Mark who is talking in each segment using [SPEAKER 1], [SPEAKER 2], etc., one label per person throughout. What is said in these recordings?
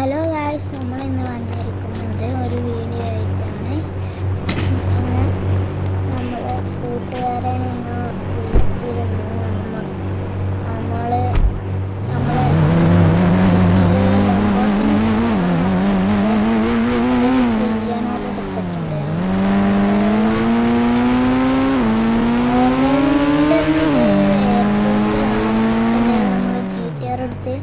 [SPEAKER 1] Hello guys, നമ്മളിന്ന് വന്നിരിക്കുന്നത് ഒരു വീഡിയോ ആയിട്ടാണ്. ഇന്ന് നമ്മൾ കൂട്ടുകാരെ നിന്ന് വിളിച്ചിരുന്നു. നമ്മളെ എടുത്ത്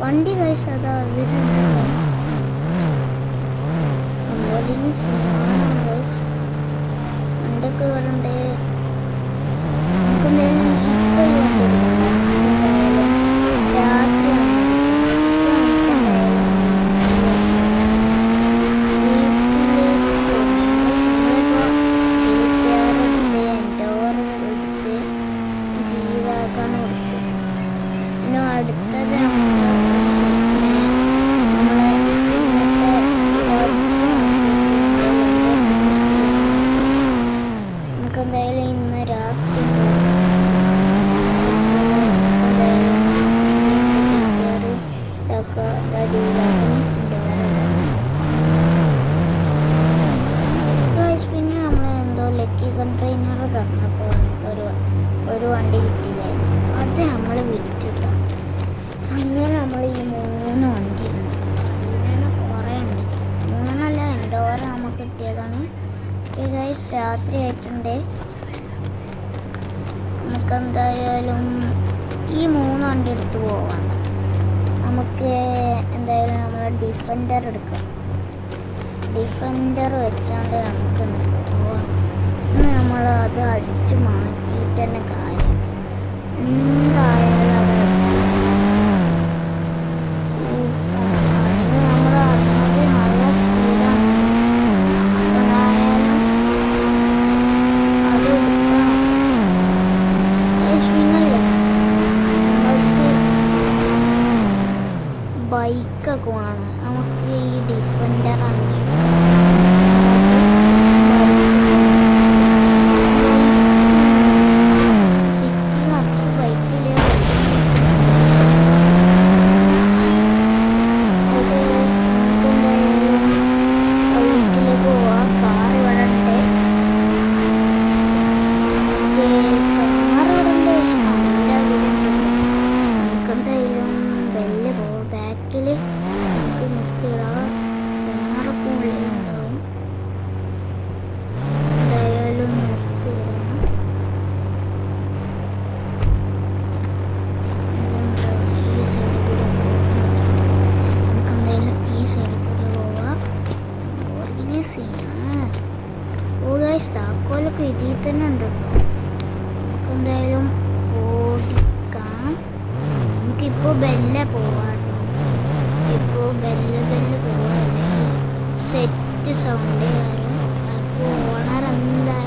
[SPEAKER 1] വണ്ടി കഴിച്ച അതാ വീടുണ്ട്. വണ്ടിയൊക്കെ വരണ്ടേ. അടുത്തത് എന്തായാലും ഇന്ന് രാത്രി പിന്നെ നമ്മളെന്തോ ലക്കി കണ്ടെയ്നർ തന്നപ്പോൾ ഒരു വണ്ടി കിട്ടിയില്ലായിരുന്നു. അത് നമ്മൾ വിറ്റിട്ടോ. അങ്ങനെ നമ്മൾ ഈ 3 വണ്ടി അതിനെ കുറേ ഉണ്ട്. 3 2 നമുക്ക് കിട്ടിയതാണ്. ഗൈസ്, രാത്രി ആയിട്ടുണ്ട്. നമുക്ക് എന്തായാലും ഈ 3 വണ്ടി എടുത്ത് പോവാം. നമുക്ക് എന്തായാലും നമ്മളെ ഡിഫൻഡർ എടുക്കാം. ഡിഫൻഡർ വെച്ചാണ്ട് നമുക്ക് പോവാം. നമ്മൾ അത് അടിച്ചു മാറ്റിയിട്ട് തന്നെ കാര്യം എന്തായാലും ബൈക്കൊക്കെ വേണം. നമുക്ക് ഈ ഡിഫൻഡറാണ് താക്കോലൊക്കെ ഇതിൽ തന്നെ ഉണ്ട് കേട്ടോ. നമുക്ക് എന്തായാലും ഓടിക്കാം. നമുക്കിപ്പോൾ ബെല്ലെ പോവാട്ടോ. ഇപ്പോൾ ബെല്ല് പോവാല്ലേ സെറ്റ് സൗണ്ട് കാര്യം. അപ്പോൾ ഓണർ എന്താ